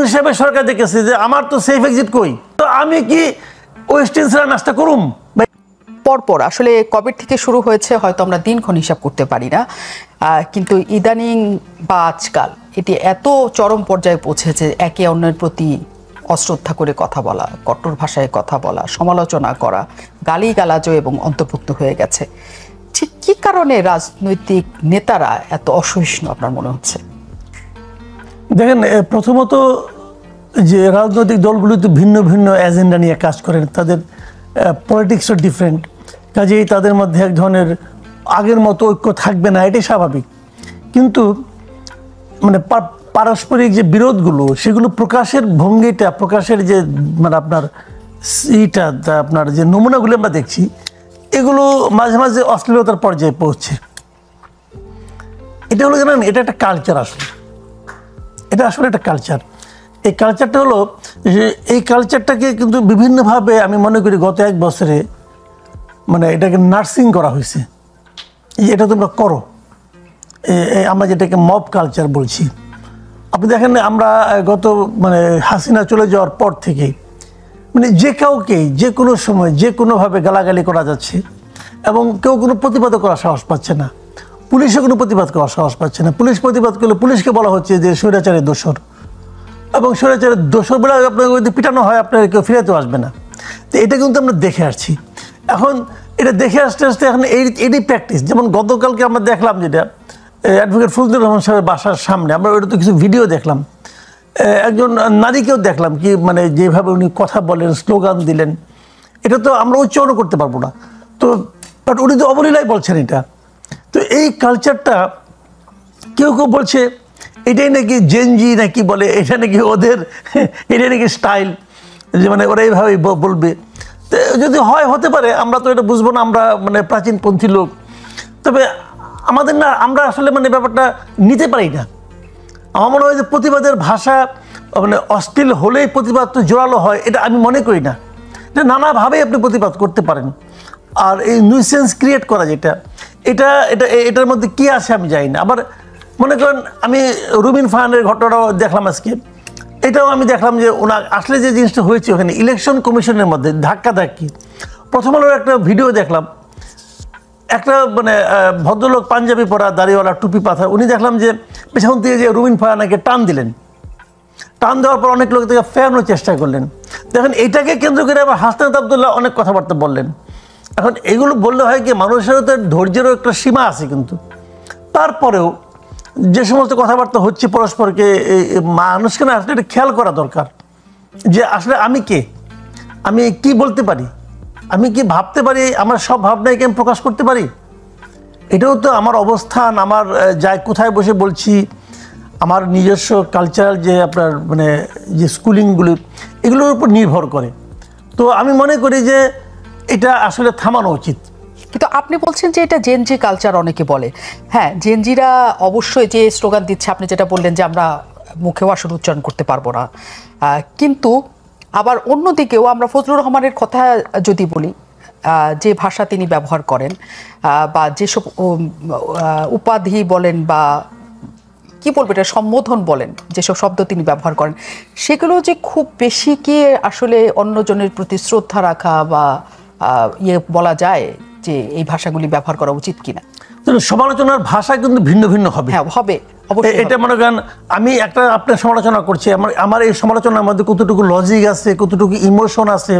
ইউনূস সাহেবের সরকার দেখেছে যে আমার তো সেফ এক্সিট কই, তো আমি কি ওয়েস্টার্ন ছাড়া নাস্তা করুম? পরপর আসলে কবে থেকে শুরু হয়েছে হয়তো আমরা দিনক্ষণ হিসাব করতে পারি না, কিন্তু ইদানিং বা আজকাল এটি এত চরম পর্যায়ে পৌঁছেছে, একে অন্যের প্রতি অশ্রদ্ধা করে কথা বলা, কট্টর ভাষায় কথা বলা, সমালোচনা করা, গালিগালাজও এবং অন্তর্ভুক্ত হয়ে গেছে। ঠিক কী কারণে রাজনৈতিক নেতারা এত অসহিষ্ণু আপনার মনে হচ্ছে? দেখেন, প্রথমত যে রাজনৈতিক দলগুলি তো ভিন্ন ভিন্ন এজেন্ডা নিয়ে কাজ করেন, তাদের পলিটিক্সও ডিফারেন্ট, কাজেই তাদের মধ্যে এক ধরনের আগের মতো ঐক্য থাকবে না, এটাই স্বাভাবিক। কিন্তু মানে পারস্পরিক যে বিরোধগুলো সেগুলো প্রকাশের ভঙ্গিটা, প্রকাশের যে মানে আপনার এইটা আপনার যে নমুনাগুলো আমরা দেখছি, এগুলো মাঝে মাঝে অশ্লীলতার পর্যায়ে পৌঁছছে। এটা হলো জানেন, এটা একটা কালচার, আসলে এটা আসলে একটা কালচার। এই কালচারটা হলো যে এই কালচারটাকে কিন্তু বিভিন্নভাবে আমি মনে করি গত এক বছরে মানে এটাকে নার্সিং করা হয়েছে। এটা তোমরা করো, আমরা যেটাকে মব কালচার বলছি। আপনি দেখেন, আমরা গত মানে হাসিনা চলে যাওয়ার পর থেকে মানে যে কাউকে যে কোনো সময় যে কোনোভাবে গালাগালি করা যাচ্ছে, এবং কেউ কোনো প্রতিবাদ করার সাহস পাচ্ছে না, পুলিশও কোনো প্রতিবাদ করার সাহস পাচ্ছে না। পুলিশ প্রতিবাদ করলে পুলিশকে বলা হচ্ছে যে স্বৈরাচারের দোসর, এবং স্বৈরাচারের দোসর বলে আপনাকে যদি পিটানো হয় আপনার কেউ ফিরেতেও আসবে না। তো এটা কিন্তু আমরা দেখে আসছি। এখন এটা দেখে আসতে আসতে এখন এটাই প্র্যাকটিস। যেমন গতকালকে আমরা দেখলাম যেটা অ্যাডভোকেট ফজলুর রহমান সাহেবের বাসার সামনে আমরা ওটা তো কিছু ভিডিও দেখলাম, একজন নারীকেও দেখলাম কি মানে যেভাবে উনি কথা বলেন, স্লোগান দিলেন, এটা তো আমরা উচ্চারণ করতে পারবো না। তো বাট উনি তো অবলীলাই বলছেন এটা। তো এই কালচারটা কেউ কেউ বলছে এটাই নাকি জেনজি নাকি বলে, এটা নাকি ওদের, এটাই নাকি স্টাইল, যে মানে ওরা এইভাবেই বলবে। তো যদি হয় হতে পারে, আমরা তো এটা বুঝবো না, আমরা মানে প্রাচীনপন্থী লোক। তবে আমাদের না, আমরা আসলে মানে ব্যাপারটা নিতে পারি না। আমার মনে হয় যে প্রতিবাদের ভাষা মানে অশ্লীল হলেই প্রতিবাদ তো জোরালো হয়, এটা আমি মনে করি না। এটা নানাভাবেই আপনি প্রতিবাদ করতে পারেন। আর এই নিউসেন্স ক্রিয়েট করা যেটা, এটার মধ্যে কী আছে আমি জানি না। আবার মনে করেন আমি রুবিন ফাহানের ঘটনাটাও দেখলাম আজকে, এটাও আমি দেখলাম যে ওনার আসলে যে জিনিসটা হয়েছে ওখানে ইলেকশন কমিশনের মধ্যে ধাক্কাধাক্কি। প্রথম আলোর একটা ভিডিও দেখলাম, একটা মানে ভদ্রলোক পাঞ্জাবি পরা, দাড়িওয়ালা, টুপি পাথা, উনি দেখলাম যে পেছন থেকে যে রুবিন ফাহানাকে টান দিলেন। টান দেওয়ার পর অনেক লোক থেকে ফেরানোর চেষ্টা করলেন। দেখেন, এটাকে কেন্দ্র করে আবার হাসনাত আবদুল্লাহ অনেক কথাবার্তা বললেন। এখন এগুলো বললে হয় কি, মানুষেরও তো ধৈর্যেরও একটা সীমা আছে, কিন্তু তারপরেও যে সমস্ত কথাবার্তা হচ্ছে পরস্পরকে, মানুষকে না আসলে এটা খেয়াল করা দরকার যে আসলে আমি কে, আমি কি বলতে পারি, আমি কি ভাবতে পারি, আমার সব ভাবনাকে আমি প্রকাশ করতে পারি। এটাও তো আমার অবস্থান, আমার যাই কোথায় বসে বলছি, আমার নিজস্ব কালচারাল যে আপনার মানে যে স্কুলিংগুলি, এগুলোর উপর নির্ভর করে। তো আমি মনে করি যে এটা আসলে থামানো উচিত। কিন্তু আপনি বলছেন যে এটা জেনজি কালচার অনেকে বলে। হ্যাঁ, জেনজিরা অবশ্যই যে স্লোগান দিচ্ছে, আপনি যেটা বললেন যে আমরা মুখেও আসলে উচ্চারণ করতে পারবো না, কিন্তু আবার অন্যদিকেও আমরা ফজলুর রহমানের কথা যদি বলি, যে ভাষা তিনি ব্যবহার করেন বা যেসব উপাধি বলেন বা কি বলবো এটা সম্বোধন বলেন, যেসব শব্দ তিনি ব্যবহার করেন, সেগুলো যে খুব বেশি কি আসলে অন্যজনের প্রতি শ্রদ্ধা রাখা বা বলা যায় যে এই ভাষাগুলি ব্যবহার করা উচিত কিনা? সমালোচনার ভাষা কিন্তু ভিন্ন ভিন্ন হবে। হ্যাঁ, হবে। এটা মনে করেন আমি একটা আপনার সমালোচনা করছি, আমার এই সমালোচনার মধ্যে কতটুকু লজিক আছে, কতটুকু ইমোশন আছে,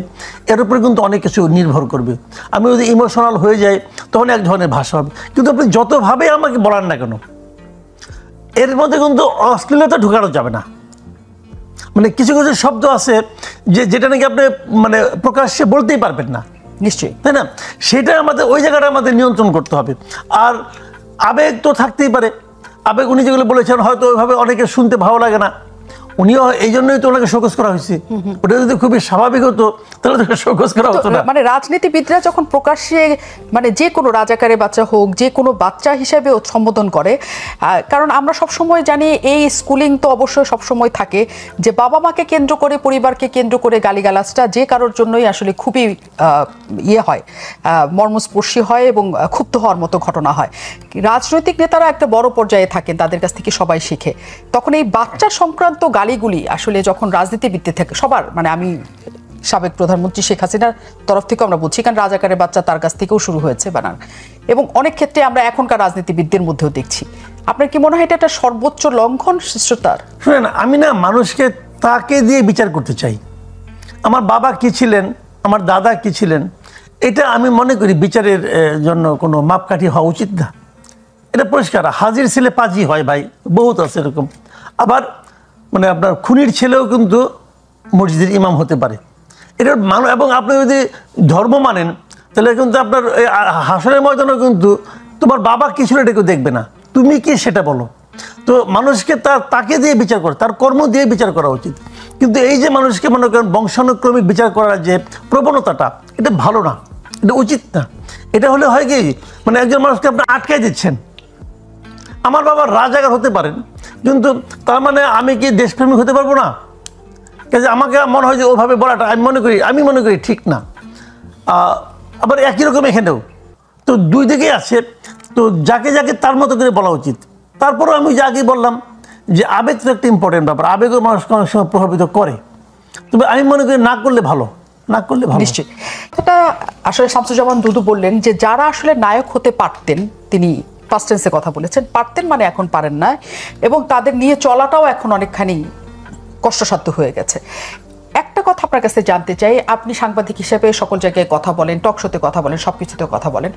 এর উপরে কিন্তু অনেক কিছু নির্ভর করবে। আমি যদি ইমোশনাল হয়ে যাই তখন এক ধরনের ভাষা হবে, কিন্তু আপনি যতভাবে আমাকে বলান না কেন এর মধ্যে কিন্তু অশ্লীলতা ঢুকানো যাবে না। মানে কিছু কিছু শব্দ আছে যেটা নাকি আপনি মানে প্রকাশ্যে বলতেই পারবেন না, নিশ্চয়ই, তাই না? সেটা আমাদের ওই জায়গাটা আমাদের নিয়ন্ত্রণ করতে হবে। আর আবেগ তো থাকতেই পারে, আবেগ উনি যেগুলো বলেছেন হয়তো ওইভাবে অনেকে শুনতে ভালো লাগে না, উনিও এই জন্যই তো ওনাকে শোকজ করা হয়েছে। ওটা যদি খুবই স্বাভাবিক হতো তাহলে তো শোকজ করা হতো না। মানে রাজনীতিবিদরা যখন প্রকাশ্যে মানে যে কোনো রাজাকারের বাচ্চা হোক, যে কোনো বাচ্চা হিসেবে সম্বোধন করে, কারণ আমরা সবসময় জানি এই স্কুলিং তো অবশ্যই সবসময় থাকে যে বাবা মাকে কেন্দ্র করে, পরিবারকে কেন্দ্র করে গালিগালাজটা যে কারোর জন্যই আসলে খুবই হয়, মর্মস্পর্শী হয় এবং ক্ষুব্ধ হওয়ার মতো ঘটনা হয়। রাজনৈতিক নেতারা একটা বড় পর্যায়ে থাকেন, তাদের কাছ থেকে সবাই শিখে, তখন এই বাচ্চা সংক্রান্ত গালি গালিগুলি আসলে যখন রাজনীতিবিদদের থেকে সবার, মানে আমি সাবেক প্রধানমন্ত্রী শেখ হাসিনার তরফ থেকেও আমরা বুঝছি, কারণ রাজাকারের বাচ্চা তার কাছ থেকেও শুরু হয়েছে বানান, এবং অনেক ক্ষেত্রে আমরা এখনকার রাজনীতিবিদদের মধ্যেও দেখছি। আপনার কি মনে হয় এটা একটা সর্বোচ্চ লঙ্ঘন শিষ্টতার? শুনেন, আমি না মানুষকে তাকে দিয়ে বিচার করতে চাই। আমার বাবা কি ছিলেন, আমার দাদা কি ছিলেন, এটা আমি মনে করি বিচারের জন্য কোনো মাপকাঠি হওয়া উচিত না। এটা পরিষ্কার, হাজির ছেলে পাজি হয় ভাই, বহুত আছে এরকম। আবার মানে আপনার খুনির ছেলেও কিন্তু মসজিদের ইমাম হতে পারে। এটা মানুষ, এবং আপনি যদি ধর্ম মানেন তাহলে কিন্তু আপনার হাসরের ময়দানেও কিন্তু তোমার বাবা কি ছিল এটা কেউ দেখবে না, তুমি কি সেটা বলো। তো মানুষকে তাকে দিয়ে বিচার করে, তার কর্ম দিয়ে বিচার করা উচিত। কিন্তু এই যে মানুষকে মনে করেন বংশানুক্রমিক বিচার করার যে প্রবণতাটা, এটা ভালো না, এটা উচিত না। এটা হলে হয় কি, মানে একজন মানুষকে আপনি আটকাই দিচ্ছেন। আমার বাবা রাজাকার হতে পারেন, কিন্তু তার মানে আমি কি দেশপ্রেমিক হতে পারবো না? কাজে আমাকে মনে হয় যে ওভাবে বলাটা আমি মনে করি ঠিক না। আবার একই রকম এখানেও তো দুই দিকেই আছে। তো যাকে যাকে তার মতো করে বলা উচিত। তারপরেও আমি যে আগে বললাম যে আবেগ তো একটা ইম্পর্টেন্ট ব্যাপার, আবেগও মানুষকে অনেক সময় প্রভাবিত করে। তবে আমি মনে করি না করলে ভালো, না করলে ভালো। নিশ্চয়ই। এটা আসলে শামসুজ্জামান দুদু বললেন যে যারা আসলে নায়ক হতে পারতেন, তিনি ফার্স্ট টেন্সে কথা বলেছেন, পারতেন মানে এখন পারেন না, এবং তাদের নিয়ে চলাটাও এখন অনেকখানি কষ্টসাধ্য হয়ে গেছে। একটা কথা আপনার কাছে জানতে চাই, আপনি সাংবাদিক হিসেবে সকল জায়গায় কথা বলেন, টক শোতে কথা বলেন, সবকিছুতে কথা বলেন।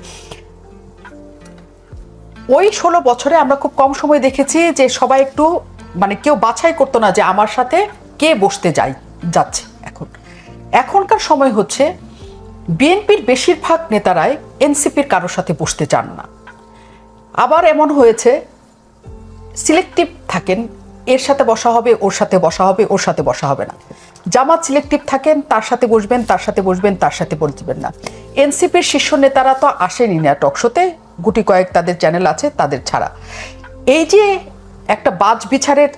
ওই 16 বছরে আমরা খুব কম সময় দেখেছি যে সবাই একটু মানে কেউ বাছাই করতো না যে আমার সাথে কে বসতে যাচ্ছে। এখনকার সময় হচ্ছে বিএনপির বেশিরভাগ নেতারাই এনসিপির কারোর সাথে বসতে চান না। আবার এমন হয়েছে সিলেক্টিভ থাকেন, এর সাথে বসা হবে, ওর সাথে বসা হবে, ওর সাথে বসা হবে না। জামাত সিলেক্টিভ থাকেন, তার সাথে বসবেন, তার সাথে বসবেন, তার সাথে বসবেন না। এনসিপির শীর্ষ নেতারা তো আসেনি না টকশোতে, গুটি কয়েক তাদের চ্যানেল আছে তাদের ছাড়া। এই যে একটা বাজ বিচারের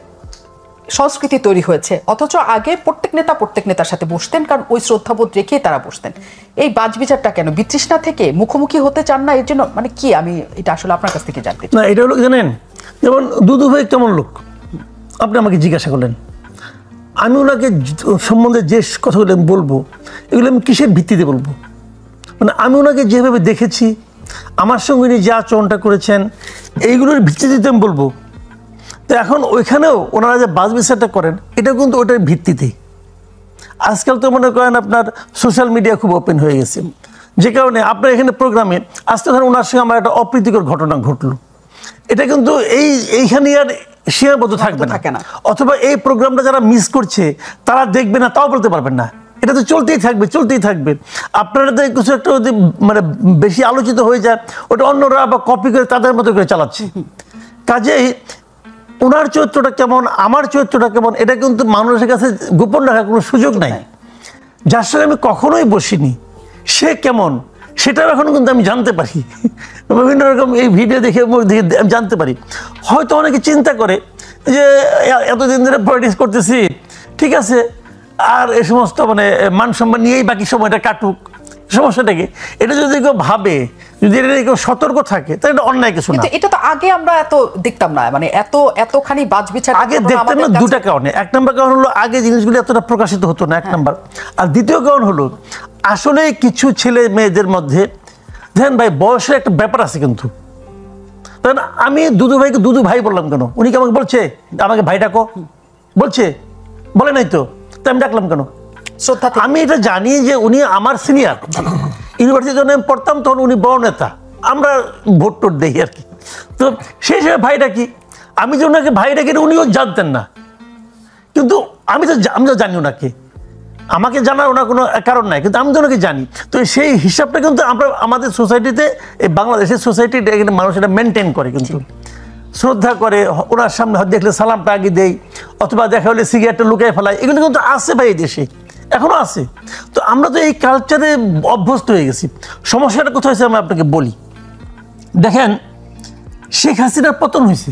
সংস্কৃতি তৈরি হয়েছে, অথচ আগে প্রত্যেক নেতার সাথে বসতেন, কারণ ওই শ্রদ্ধাবোধ রেখেই তারা বসতেন। এই বাজ বিচারটা কেন? বিতৃষ্ণা থেকে, মুখোমুখি হতে চান না, এর জন্য মানে কি? আমি এটা আসলে আপনার কাছ থেকে জানতে চাই। না, এটা হলো জানেন, যেমন দুদু ভাই কেমন লোক আপনি আমাকে জিজ্ঞাসা করলেন, আমি ওনাকে সম্বন্ধে যে কথাগুলো আমি বলবো, এগুলো আমি কিসের ভিত্তিতে বলবো? মানে আমি ওনাকে যেভাবে দেখেছি, আমার সঙ্গে উনি যে আচরণটা করেছেন, এইগুলোর ভিত্তিতে আমি বলবো। তো এখন ওইখানেও ওনারা যে বাস বিচারটা করেন, এটা কিন্তু ওইটার ভিত্তিতেই। আজকাল তো মনে করেন আপনার সোশ্যাল মিডিয়া খুব ওপেন হয়ে গেছে, যে কারণে আপনার এখানে প্রোগ্রামে আসতে ধরেন ওনার সঙ্গে আমার একটা অপ্রীতিকর ঘটনা ঘটলো, এটা কিন্তু এইখানে আর সীমাবদ্ধ থাকবে না। অথবা এই প্রোগ্রামটা যারা মিস করছে তারা দেখবে না, তাও বলতে পারবেন না। এটা তো চলতেই থাকবে। আপনারা তো কিছু একটা যদি মানে বেশি আলোচিত হয়ে যায়, ওটা অন্যরা বা কপি করে তাদের মতো করে চালাচ্ছে। কাজেই ওনার চরিত্রটা কেমন, আমার চরিত্রটা কেমন, এটা কিন্তু মানুষের কাছে গোপন রাখার কোনো সুযোগ নাই। যার সঙ্গে আমি কখনোই বসিনি সে কেমন, সেটাও এখন কিন্তু আমি জানতে পারি। বিভিন্ন রকম এই ভিডিও দেখে আমি জানতে পারি। হয়তো অনেকে চিন্তা করে যে এতদিন ধরে পলিটিক্স করতেছি, ঠিক আছে, আর এই সমস্ত মানে মান সম্মান নিয়েই বাকি সময়টা কাটুক, সমস্যাটাকে। এটা যদি কেউ ভাবে, যদি এটা কেউ সতর্ক থাকে, তাহলে এটা অন্যায় কিছু না। এটা তো আগে আমরা এত দেখতাম না, মানে এতখানি বাজ বিচার আগে দেখতাম না দুটা কারণে। এক নম্বর কারণ হলো আগে জিনিসগুলো এতটা প্রকাশিত হতো না, এক নম্বর। আর দ্বিতীয় কারণ হলো আসলে কিছু ছেলে মেয়েদের মধ্যে দেখেন ভাই, বয়সের একটা ব্যাপার আছে কিন্তু। তখন আমি দুদু ভাইকে দুদু ভাই বললাম কেন? উনি কি আমাকে বলছে আমাকে ভাই ডাকো? বলে নাই তো আমি ডাকলাম কেন? আমি এটা জানি যে উনি আমার সিনিয়র, ইউনিভার্সিটিতে যখন আমি পড়তাম তখন উনি বড় নেতা, আমরা ভোট টোট দেখি আর কি। তো সেই হিসেবে ভাই ডাকি। আমি যে ওনাকে ভাই ডাকি উনিও জানতেন না, কিন্তু আমি তো জানি ওনাকে, আমাকে জানার ওনার কোনো কারণ নাই, কিন্তু আমি তো ওনাকে জানি। তো সেই হিসাবটা কিন্তু আমরা আমাদের সোসাইটিতে, এই বাংলাদেশের সোসাইটিতে মানুষ এটা মেনটেন করে, কিন্তু শ্রদ্ধা করে, ওনার সামনে দেখলে সালামটা আগে দেয়, অথবা দেখা হলে সিগারেটটা লুকিয়ে ফেলায়, এগুলো কিন্তু আছে ভাই, এই দেশে এখনো আছে। তো আমরা তো এই কালচারে অভ্যস্ত হয়ে গেছি। সমস্যাটা কোথায় হয়েছে আমি আপনাকে বলি। দেখেন, শেখ হাসিনার পতন হয়েছে।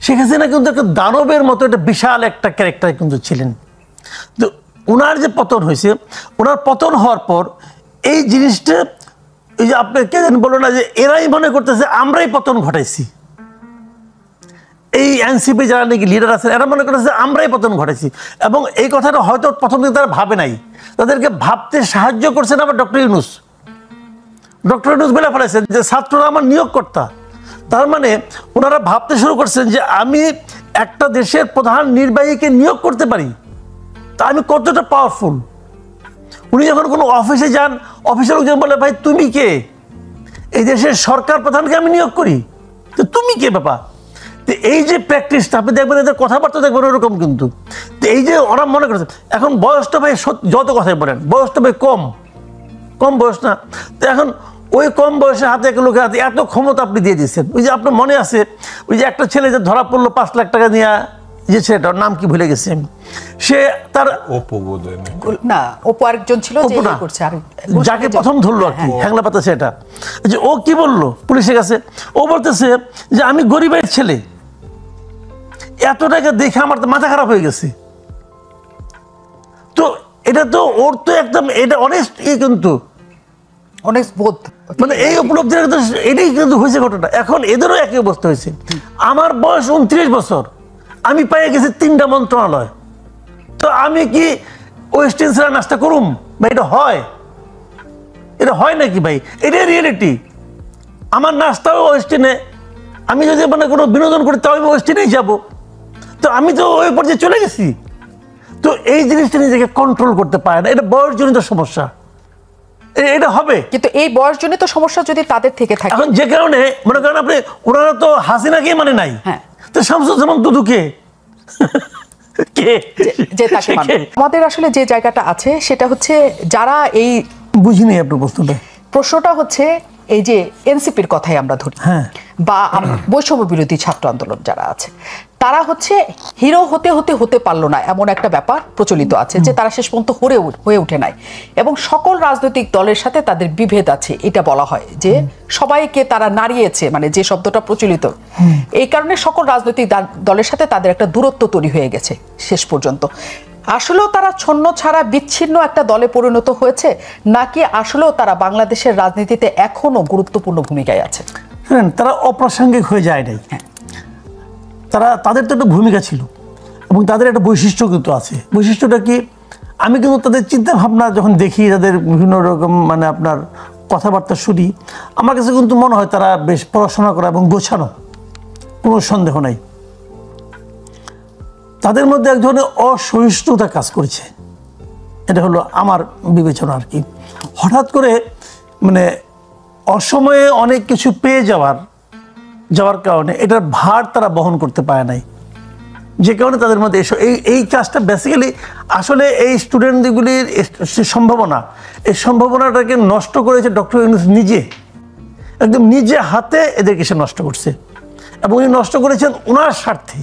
শেখ হাসিনা কিন্তু একটা দানবের মতো একটা বিশাল একটা ক্যারেক্টার কিন্তু ছিলেন। তো ওনার যে পতন হয়েছে, ওনার পতন হওয়ার পর এই জিনিসটা, এই যে আপনি কে জানেন বলো না যে এরাই মনে করতেছে আমরাই পতন ঘটাইছি। এই এনসিপি যারা নাকি লিডার আছেন এরা মনে করেছে আমরাই পতন ঘটেছি, এবং এই কথাটা হয়তো প্রথম দিকে তারা ভাবে নাই, তাদেরকে ভাবতে সাহায্য করছেন আবার ডক্টর ইউনূস। ডক্টর ইউনূস বলে ফেলেছেন যে ছাত্ররা আমার নিয়োগকর্তা। তার মানে ওনারা ভাবতে শুরু করছেন যে আমি একটা দেশের প্রধান নির্বাহীকে নিয়োগ করতে পারি, তা আমি কতটা পাওয়ারফুল। উনি যখন কোনো অফিসে যান, অফিসের লোকজন বলে ভাই তুমি কে, এই দেশের সরকার প্রধানকে আমি নিয়োগ করি, তো তুমি কে বাবা। তো এই যে প্র্যাকটিসটা আপনি দেখবেন, এদের কথাবার্তা দেখবেন ওরকম। কিন্তু তো এই যে ওরা মনে করছে এখন বয়সটা ভাই যত কথাই বলেন বয়সটা ভাই কম বয়স না, তো এখন ওই কম বয়সে হাতে এক লোকের হাতে এত ক্ষমতা আপনি দিয়ে দিচ্ছেন। ওই যে আপনার মনে আছে ওই যে একটা ছেলে যে ধরা পড়লো 5 লাখ টাকা নিয়ে, যে ছেলেটার নাম কি ভুলে গেছি আমি, সে তার না অপু আরেকজন ছিল যে এই করছে, আর যাকে প্রথম ধরলো আর কি হ্যাংলা পাতা সেটা, যে ও কি বললো পুলিশের কাছে, ও বলতেছে যে আমি গরিবের ছেলে, এত টাকা দেখে আমার তো মাথা খারাপ হয়ে গেছে। তো এটা তো ওর তো একদম এটা অনেস্ট, কিন্তু অনেক বোধ, মানে এই উপলব্ধি এটাই কিন্তু হয়েছে ঘটনা। এখন এদেরও একই অবস্থা হয়েছে। আমার বয়স 29 বছর, আমি পেয়ে গেছি 3টা মন্ত্রণালয়, তো আমি কি ওয়েস্টার্ন ছাড়া নাস্তা করুম বা এটা হয় নাকি ভাই? এটাই রিয়েলিটি। আমার নাস্তাও ওয়েস্টার্নে, আমি যদি মানে কোনো বিনোদন করি তাও আমি ওয়েস্টার্নেই যাবো, তো আমি তো ওই পর্যায়ে চলে গেছি। তো এই জিনিসটা নিজেকে কন্ট্রোল করতে পারে না, এটা বয়সজনিত সমস্যা, এটা হবে। কিন্তু এই বয়সজনিত সমস্যা যদি তাদের থেকে থাকে, এখন যে কারণে মনে করেন আপনি, ওনারা তো হাসিনাকে মানে নাই, তো শামসুজ্জামান দুদুকে যে তাকে মানে। আমাদের আসলে যে জায়গাটা আছে সেটা হচ্ছে যারা এই বুঝিনি আপনার প্রশ্নটা হচ্ছে এই যে এনসিপির কথাই আমরা ধরি, বা বৈষম্য বিরোধী ছাত্র আন্দোলন যারা আছে, তারা হচ্ছে হিরো হতে পারলো না এমন একটা ব্যাপার প্রচলিত আছে, যে তারা শেষ পর্যন্ত হয়ে উঠে নাই, এবং সকল রাজনৈতিক দলের সাথে তাদের বিভেদ আছে। এটা বলা হয় যে সবাইকে তারা নাড়িয়েছে, মানে যে শব্দটা প্রচলিত, এই কারণে সকল রাজনৈতিক দলের সাথে তাদের একটা দূরত্ব তৈরি হয়ে গেছে শেষ পর্যন্ত। আসলেও তারা ছন্ন ছাড়া বিচ্ছিন্ন একটা দলে পরিণত হয়েছে, নাকি আসলেও তারা বাংলাদেশের রাজনীতিতে এখনো গুরুত্বপূর্ণ ভূমিকায় আছে? হ্যাঁ, তারা অপ্রাসঙ্গিক হয়ে যায় নাই। তাদের তো একটা ভূমিকা ছিল, এবং তাদের একটা বৈশিষ্ট্য কিন্তু আছে। বৈশিষ্ট্যটা কি? আমি কিন্তু তাদের চিন্তা ভাবনা যখন দেখি, তাদের বিভিন্ন রকম মানে আপনার কথাবার্তা শুনি, আমার কাছে কিন্তু মনে হয় তারা বেশ পড়াশোনা করা এবং গোছানো, কোনো সন্দেহ নাই। তাদের মধ্যে এক ধরনের অসহিষ্ণুতা কাজ করেছে, এটা হলো আমার বিবেচনা আর কি। হঠাৎ করে মানে অসময়ে অনেক কিছু পেয়ে যাওয়ার কারণে এটার ভার তারা বহন করতে পারে নাই, যে কারণে তাদের মধ্যে এই কাজটা বেসিক্যালি আসলে এই স্টুডেন্টগুলির এই সম্ভাবনাটাকে নষ্ট করেছে ডক্টর ইউনূস নিজে, একদম নিজে হাতে এদেরকে সে নষ্ট করছে, এবং উনি নষ্ট করেছেন ওনার স্বার্থে।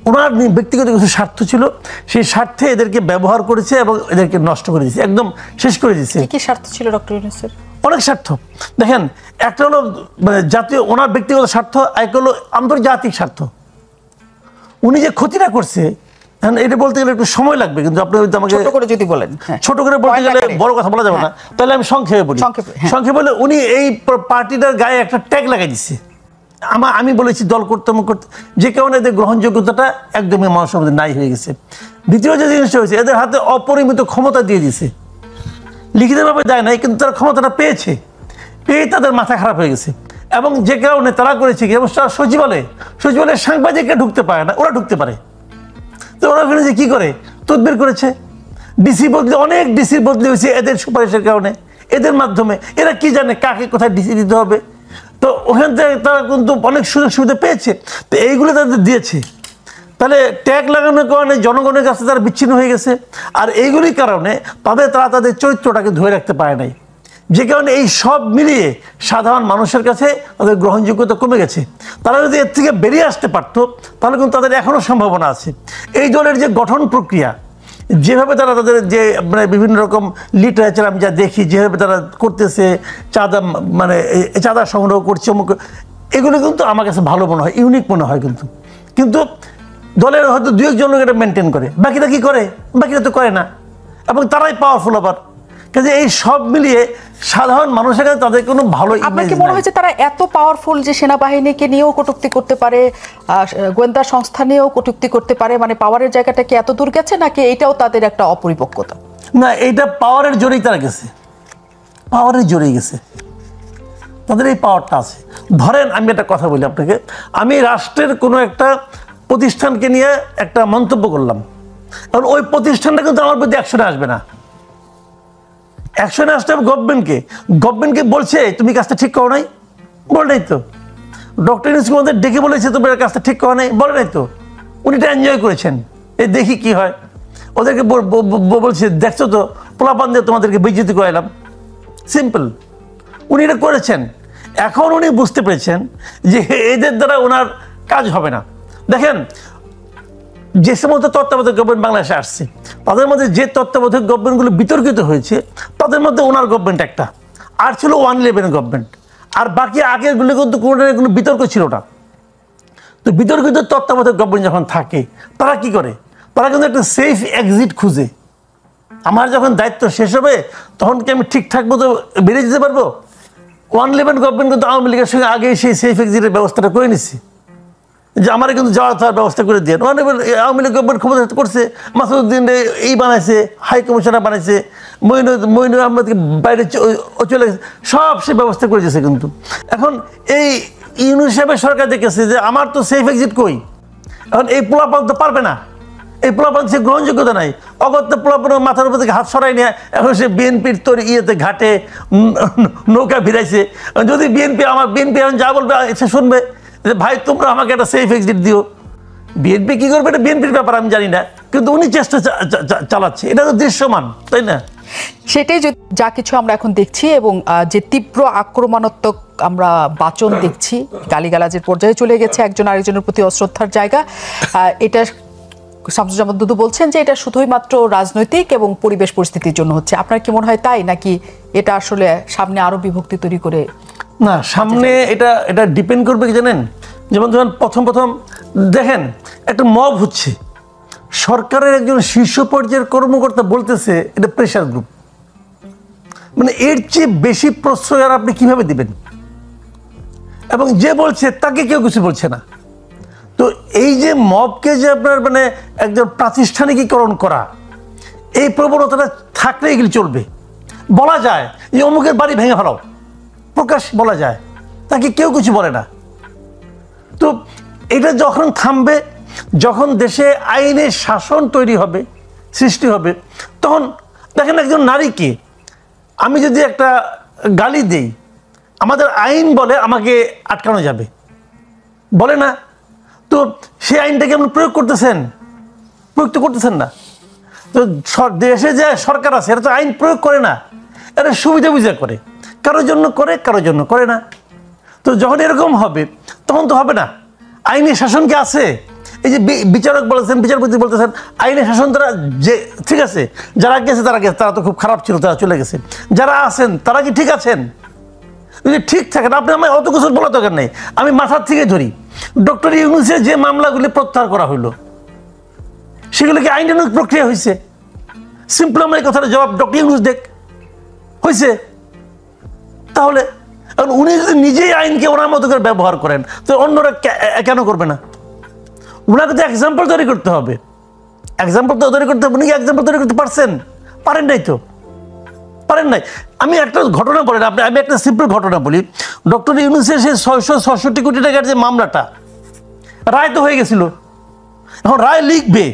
ওনার ব্যক্তিগত কিছু স্বার্থ ছিল, সেই স্বার্থে এদেরকে ব্যবহার করেছে এবং এদেরকে নষ্ট করে দিয়েছে, একদম শেষ করে দিয়েছে। কি স্বার্থ ছিল ডক্টর ইউনূসের? অনেক স্বার্থ। দেখেন, একটা হলো মানে জাতীয়, ওনার ব্যক্তিগত স্বার্থ, এক হলো আন্তর্জাতিক স্বার্থ। উনি যে ক্ষতিটা করছে, এটা বলতে গেলে একটু সময় লাগবে, কিন্তু আপনি আমাকে ছোট করে যদি বলেন, ছোট করে বলতে গেলে বড় কথা বলা যাবে না, তাহলে আমি সংক্ষেপে বলি। সংক্ষেপে বলে উনি এই পার্টিটার গায়ে একটা ট্যাগ লাগাই দিচ্ছে, আমি বলেছি দল করতে, যে কারণে এদের গ্রহণযোগ্যতাটা একদমই মানুষের মধ্যে নাই হয়ে গেছে। দ্বিতীয় যে জিনিসটা হয়েছে, এদের হাতে অপরিমিত ক্ষমতা দিয়ে দিয়েছে, লিখিতভাবে দেয় নাই, কিন্তু তারা ক্ষমতাটা পেয়ে তাদের মাথা খারাপ হয়ে গেছে। এবং যে কারণে তারা করেছে কি, সচিবালয়ে সাংবাদিকরা ঢুকতে পারে না, ওরা ঢুকতে পারে। তো ওরা ওখানে যে কি করে তদবির করেছে, অনেক ডিসি বদলি হয়েছে এদের সুপারিশের কারণে, এদের মাধ্যমে। এরা কি জানে কাকে কোথায় ডিসি দিতে হবে, তো ওখান থেকে তারা কিন্তু অনেক সুযোগ সুবিধা পেয়েছে, তো এইগুলো তাদের দিয়েছে। তাহলে ট্যাগ লাগানোর কারণে জনগণের কাছে তারা বিচ্ছিন্ন হয়ে গেছে, আর এইগুলির কারণে তারা তাদের চরিত্রটাকে ধরে রাখতে পারে নাই, যে কারণে এই সব মিলিয়ে সাধারণ মানুষের কাছে তাদের গ্রহণযোগ্যতা কমে গেছে। তারা যদি এর থেকে বেরিয়ে আসতে পারতো, তাহলে কিন্তু তাদের এখনও সম্ভাবনা আছে। এই দলের যে গঠন প্রক্রিয়া, যেভাবে তারা তাদের যে মানে বিভিন্ন রকম লিটারেচার আমি যা দেখি, যেভাবে তারা করতেছে, চাঁদা সংগ্রহ করছে, এগুলো কিন্তু আমার কাছে ভালো মনে হয়, ইউনিক মনে হয়। কিন্তু দলের হয়তো 2-1 জন লোক এটা মেনটেন করে, বাকিরা কি করে? বাকিরা তো করে না, এবং তারাই পাওয়ারফুল। আবার কাজে এই সব মিলিয়ে সাধারণ মানুষের কাছে তাদের কোনো ভালো আপনার ইমেজ কি মনে নাই। হয়েছে তারা এত পাওয়ারফুল যে সেনাবাহিনীকে নিয়েও কটূক্তি করতে পারে, গোয়েন্দা সংস্থা নিয়েও কটূক্তি করতে পারে, মানে পাওয়ারের জায়গাটা কি এত দূর গেছে নাকি এটাও তাদের একটা অপরিপক্কতা? না, এইটা পাওয়ারের জোরেই তারা গেছে, পাওয়ারের জোরেই গেছে, তাদের এই পাওয়ারটা আছে। ধরেন আমি একটা কথা বলি আপনাকে, আমি রাষ্ট্রের কোনো একটা প্রতিষ্ঠানকে নিয়ে একটা মন্তব্য করলাম, কারণ ওই প্রতিষ্ঠানটা কিন্তু আমার প্রতি অ্যাকশনে আসবে না, অ্যাকশনে আসতে হবে গভর্নমেন্টকে। গভর্নমেন্টকে বলছে তুমি কাজটা ঠিক করো নাই, বলে নাই তো। ডক্টর ইউনূস আমাদের ডেকে বলেছে তুমি কাজটা ঠিক করো নাই, বলে নাই তো। উনি এটা এনজয় করেছেন, এই দেখি কি হয়। ওদেরকে বলছে দেখছো তো পোলাপান দিয়ে তোমাদেরকে বেইজ্জতি করাইলাম, সিম্পল। উনি এটা করেছেন। এখন উনি বুঝতে পেরেছেন যে এদের দ্বারা ওনার কাজ হবে না। দেখেন, যে সমস্ত তত্ত্বাবধায়ক গভর্নমেন্ট বাংলাদেশে আসছে তাদের মধ্যে যে তত্ত্বাবধায়ক গভর্নমেন্টগুলো বিতর্কিত হয়েছে তাদের মধ্যে ওনার গভর্নমেন্ট একটা, আর ছিল 111 গভর্নমেন্ট, আর বাকি আগেরগুলো কিন্তু কোনো বিতর্ক ছিল না। তো বিতর্কিত তত্ত্বাবধায়ক গভর্নমেন্ট যখন থাকে তারা কি করে, তারা কিন্তু একটা সেফ এক্সিট খুঁজে। আমার যখন দায়িত্ব শেষ হবে তখন কি আমি ঠিকঠাক মতো বেরিয়ে যেতে পারবো? 111 গভর্নমেন্ট কিন্তু আওয়ামী লীগের সঙ্গে আগেই সেই সেফ এক্সিটের ব্যবস্থাটা করে নিচ্ছে, যে আমার কিন্তু যাওয়ার থাকার ব্যবস্থা করে দিয়ে। আওয়ামী লীগ গভর্নমেন্ট ক্ষমতা করছে, মাসুদ্দিন এই বানাইছে, হাই কমিশনার বানাইছে, মইনুর আহমেদকে বাইরে চলে গেছে, সব সে ব্যবস্থা করে দিয়েছে। কিন্তু এখন এই ইউনূস সাহেবের সরকার দেখেছে যে আমার তো সেফ এক্সিট কই, এখন এই পোলাপান তো পারবে না, এই পোলাপান সে গ্রহণযোগ্যতা নাই। অগত্য পোলাপান মাথার উপর থেকে হাত সরাই নিয়ে এখন সে বিএনপির তোর ইয়েতে ঘাটে নৌকা ভিড়াইছে। যদি বিএনপি এখন যা বলবে সে শুনবে যে ভাই তোমরা আমাকে একটা সেফ এক্সিট দিও। বিএনপি কি করবে এটা বিএনপির ব্যাপার, আমি জানি না, কিন্তু উনি চেষ্টা চালাচ্ছে, এটা তো দৃশ্যমান, তাই না? সেটাই যা কিছু আমরা এখন দেখছি, এবং যে তীব্র আক্রমণাত্মক আমরা বাচন দেখছি, গালিগালাজের পর্যায়ে চলে গেছে, একজন আরেকজনের প্রতি অশ্রদ্ধার জায়গা। এটা শামসুজ্জামান দুদু বলছেন যে এটা শুধুই মাত্র রাজনৈতিক এবং পরিবেশ পরিস্থিতির জন্য হচ্ছে। আপনার কি মনে হয় তাই, নাকি এটা আসলে সামনে আরো বিভক্তি তৈরি করে? না, সামনে এটা ডিপেন্ড করবে কি জানেন, যেমন প্রথম দেখেন একটা মব হচ্ছে, সরকারের একজন শীর্ষ পর্যায়ের কর্মকর্তা বলতেছে এটা প্রেশার গ্রুপ, মানে এর চেয়ে বেশি প্রশ্রয় আর আপনি কিভাবে দিবেন? এবং যে বলছে তাকে কেউ কিছু বলছে না। তো এই যে মবকে যে আপনার মানে একজন প্রাতিষ্ঠানিকীকরণ করা, এই প্রবণতাটা থাকলে এগুলি চলবে। বলা যায় যে অমুকের বাড়ি ভেঙে ফেলাও, প্রকাশ বলা যায়, তাকে কেউ কিছু বলে না। তো এটা যখন থামবে, যখন দেশে আইনের শাসন তৈরি হবে, সৃষ্টি হবে, তখন দেখেন একজন নারীকে আমি যদি একটা গালি দেই, আমাদের আইন বলে আমাকে আটকানো যাবে, বলে না? তো সেই আইনটাকে আপনি প্রয়োগ করতেছেন? প্রয়োগ তো করতেছেন না। তো দেশে যে সরকার আছে এটা তো আইন প্রয়োগ করে না, এটা সুবিধা বুঝা করে, কারোর জন্য করে, কারোর জন্য করে না। তো যখন এরকম হবে তখন তো হবে না। আইনের শাসন কি আছে? এই যে বিচারক বলেছেন, বিচারপতি বলতেছেন আইনের শাসন তারা, যে ঠিক আছে যারা গেছে তারা তো খুব খারাপ ছিল, তারা চলে গেছে। যারা আছেন তারা কি ঠিক আছেন? যদি ঠিক থাকেন, আপনি আমার অত কিছু বলা দরকার নেই, আমি মাথার থেকে ধরি। ডক্টর ইউনূসের যে মামলাগুলি প্রত্যাহার করা হইল সেগুলো কি আইনানুগ প্রক্রিয়া হয়েছে? সিম্পল আমার এই কথাটা জবাব ডক্টর ইউনূস দেখ হয়েছে। তাহলে উনি যদি নিজেই আইনকে ওনার মতো করে ব্যবহার করেন তো অন্যরা কেন করবে না? ওনাকে তো এক্সাম্পল তৈরি করতে হবে, এক্সাম্পল তো তৈরি করতে হবে। উনি কি এক্সাম্পল তৈরি করতে পারছেন? পারেন নাই তো, পারেন নাই। আমি একটা ঘটনা বলেন, আমি একটা সিম্পল ঘটনা বলি। ডক্টর ইউনূসের সেই 666 কোটি টাকার যে মামলাটা, রায় তো হয়ে গেছিল, এখন রায় লিখবে,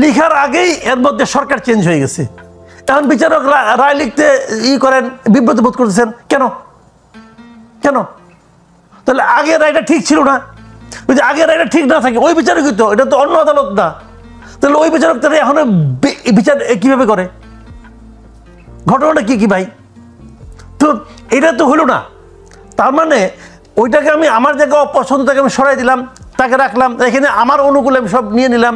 লিখার আগেই এর মধ্যে সরকার চেঞ্জ হয়ে গেছে। এখন বিচারক রায় লিখতে করেন, বিব্রত বোধ করতেছেন কেন? কেন? তাহলে আগের রায়টা ঠিক ছিল না? যদি আগের রায়টা ঠিক না থাকে ওই বিচারকই তো, এটা তো অন্য আদালত না, তাহলে ওই বিচারক তারা এখন বিচার কিভাবে করে? ঘটনাটা কি ভাই? তো এটা তো হলো না। তার মানে ওইটাকে আমি আমার জায়গায় অপছন্দটাকে আমি সরাই দিলাম, তাকে রাখলাম, এখানে আমার অনুকূলে আমি সব নিয়ে নিলাম।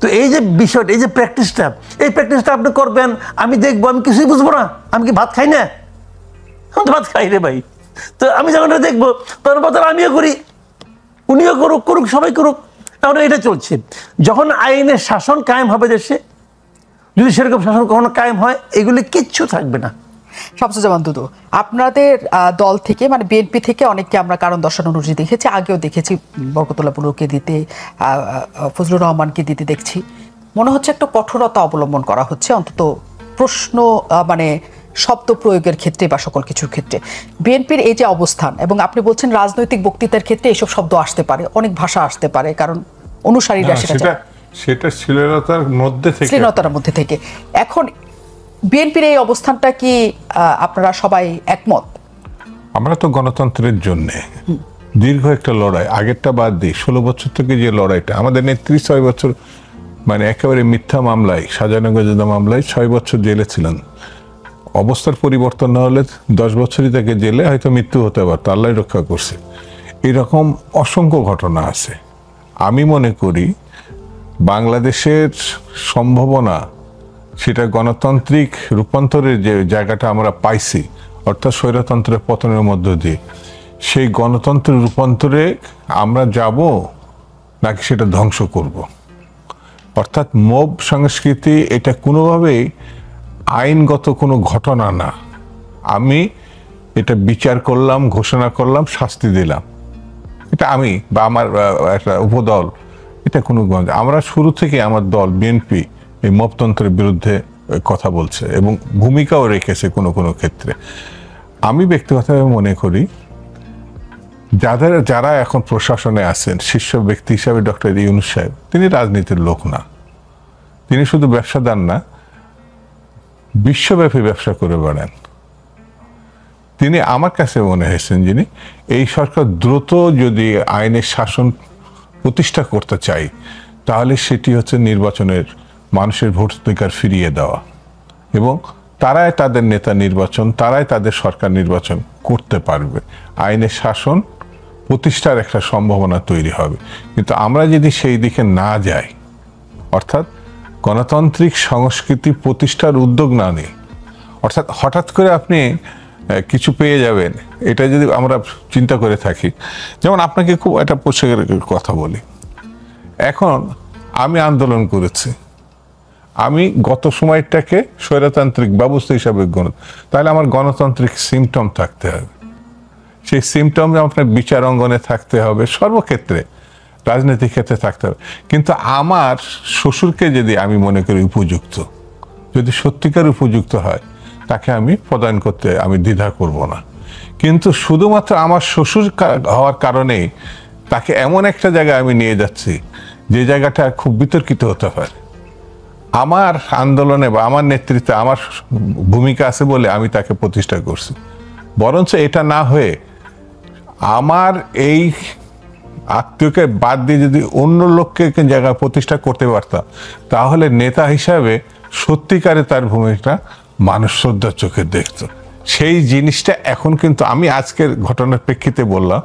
তো এই যে বিষয়টা, এই যে প্র্যাকটিসটা, এই প্র্যাকটিসটা আপনি করবেন, আমি দেখবো, আমি কিছুই বুঝবো না। আমি কি ভাত খাই না? আমি তো ভাত খাই রে ভাই। তো আমি যখন দেখবো তখন আমিও করি, উনিও করুক, সবাই করুক। এখন এটা চলছে। যখন আইনের শাসন কায়েম হবে দেশে, যদি সেরকম শাসন কখনো কায়েম হয়, এগুলি কিচ্ছু থাকবে না। শামসুজ্জামান দুদু, আপনাদের দল থেকে মানে বিএনপি থেকে অনেককে আমরা কারণ দর্শানোর রুচি দেখেছি, আগেও দেখেছি, বরকতুল্লাহ বুলুকে দিতে, ফজলুর রহমানকে দিতে দেখছি। মনে হচ্ছে একটা কঠোরতা অবলম্বন করা হচ্ছে, অন্তত প্রশ্ন মানে শব্দ প্রয়োগের ক্ষেত্রে বা সকল কিছুর ক্ষেত্রে। বিএনপির এই যে অবস্থান, এবং আপনি বলছেন রাজনৈতিক বক্তৃতার ক্ষেত্রে এসব শব্দ আসতে পারে, অনেক ভাষা আসতে পারে, কারণ অনুসারীরা সেটা শ্লীলতার মধ্যে থেকে এখন বিএনপির এই অবস্থানটা কি আপনারা সবাই একমত? আমরা তো গণতন্ত্রের জন্য দীর্ঘ একটা লড়াই, আগেরটা বাদ দিই, 16 বছর থেকে যে লড়াইটা আমাদের নেত্রী 6 বছর মানে একেবারে মিথ্যা মামলায়, সাজানো গোজানো মামলায় 6 বছর জেলে ছিলেন। অবস্থার পরিবর্তন না হলে 10 বছরই তাকে জেলে হয়তো মৃত্যু হতে পারত, আল্লাহ রক্ষা করছে। এরকম অসংখ্য ঘটনা আছে। আমি মনে করি বাংলাদেশের সম্ভাবনা, সেটা গণতান্ত্রিক রূপান্তরের যে জায়গাটা আমরা পাইছি, অর্থাৎ স্বৈরতন্ত্রের পতনের মধ্য দিয়ে, সেই গণতন্ত্রের রূপান্তরে আমরা যাব নাকি সেটা ধ্বংস করব। অর্থাৎ মব সংস্কৃতি এটা কোনোভাবেই আইনগত কোনো ঘটনা না। আমি এটা বিচার করলাম, ঘোষণা করলাম, শাস্তি দিলাম, এটা আমি বা আমার একটা উপদল, এটা কোনো আমরা শুরু থেকে আমার দল বিএনপি এই মবতন্ত্রের বিরুদ্ধে কথা বলছে এবং ভূমিকাও রেখেছে কোনো কোনো ক্ষেত্রে। আমি ব্যক্তিগতভাবে মনে করি যারা এখন প্রশাসনে আছেন শীর্ষ ব্যক্তি হিসাবে ডক্টর ইউনূস সাহেব, তিনি রাজনীতির লোক না, তিনি শুধু ব্যবসাদার না, বিশ্বব্যাপী ব্যবসা করে বেড়ান। তিনি আমার কাছে মনে হয়েছেন যিনি এই সরকার দ্রুত যদি আইনের শাসন প্রতিষ্ঠা করতে চাই, তাহলে সেটি হচ্ছে নির্বাচনের মানুষের ভোটাধিকার ফিরিয়ে দেওয়া, এবং তারাই তাদের নেতা নির্বাচন, তারাই তাদের সরকার নির্বাচন করতে পারবে। আইনের শাসন প্রতিষ্ঠার একটা সম্ভাবনা তৈরি হবে। কিন্তু আমরা যদি সেই দিকে না যাই, অর্থাৎ গণতান্ত্রিক সংস্কৃতি প্রতিষ্ঠার উদ্যোগ না নিই, অর্থাৎ হঠাৎ করে আপনি কিছু পেয়ে যাবেন, এটা যদি আমরা চিন্তা করে থাকি, যেমন আপনাকে খুব একটা পোশাকের কথা বলি, এখন আমি আন্দোলন করেছি, আমি গত সময়টাকে স্বৈরতান্ত্রিক ব্যবস্থা হিসাবে তাহলে আমার গণতান্ত্রিক সিমটম থাকতে হবে। সেই সিমটম আপনার বিচার অঙ্গনে থাকতে হবে, সর্বক্ষেত্রে রাজনৈতিক ক্ষেত্রে থাকতে হবে। কিন্তু আমার শ্বশুরকে যদি আমি মনে করি উপযুক্ত, যদি সত্যিকার উপযুক্ত হয়, তাকে আমি প্রদান করতে আমি দ্বিধা করব না। কিন্তু শুধুমাত্র আমার শ্বশুর হওয়ার কারণেই তাকে এমন একটা জায়গায় আমি নিয়ে যাচ্ছি যে জায়গাটা খুব বিতর্কিত হতে পারে। আমার আন্দোলনে বা আমার নেতৃত্বে আমার ভূমিকা আছে বলে আমি তাকে প্রতিষ্ঠা করছি। বরঞ্চ এটা না হয়ে আমার এই আত্মীয়কে বাদ দিয়ে যদি অন্য লোককে জায়গায় প্রতিষ্ঠা করতে পারতাম, তাহলে নেতা হিসাবে সত্যিকারে তার ভূমিকা মানুষ শ্রদ্ধার চোখে দেখত। সেই জিনিসটা এখন কিন্তু আমি আজকের ঘটনার প্রেক্ষিতে বললাম,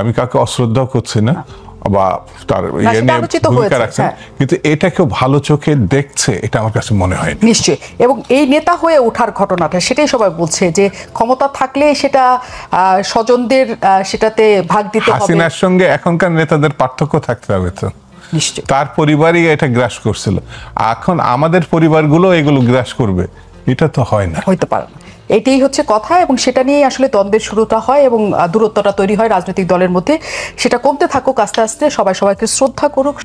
আমি কাউকে অশ্রদ্ধা করছি না বা তার ভূমিকা রাখছে, কিন্তু এটা কেউ ভালো চোখে দেখছে এটা আমার কাছে মনে হয় নিশ্চয়ই। এবং এই নেতা হয়ে ওঠার ঘটনাটা, সেটাই সবাই বলছে যে ক্ষমতা থাকলে সেটা স্বজনদের সেটাতে ভাগ দিতে হবে। হাসিনার সঙ্গে এখনকার নেতাদের পার্থক্য থাকতে হবে তো, নিশ্চয়ই। তার পরিবারই এটা গ্রাস করছিল, এখন আমাদের পরিবারগুলো এগুলো গ্রাস করবে, এটা তো হয় না, হইতে পারে না। এটাই হচ্ছে কথা, এবং সেটা নিয়েই আসলে দ্বন্দ্বের শুরুটা হয় এবং দূরত্বটা তৈরি হয় রাজনৈতিক দলের মধ্যে। সেটা কমতে থাকুক আস্তে আস্তে, সবাই সবাইকে শ্রদ্ধা করুক।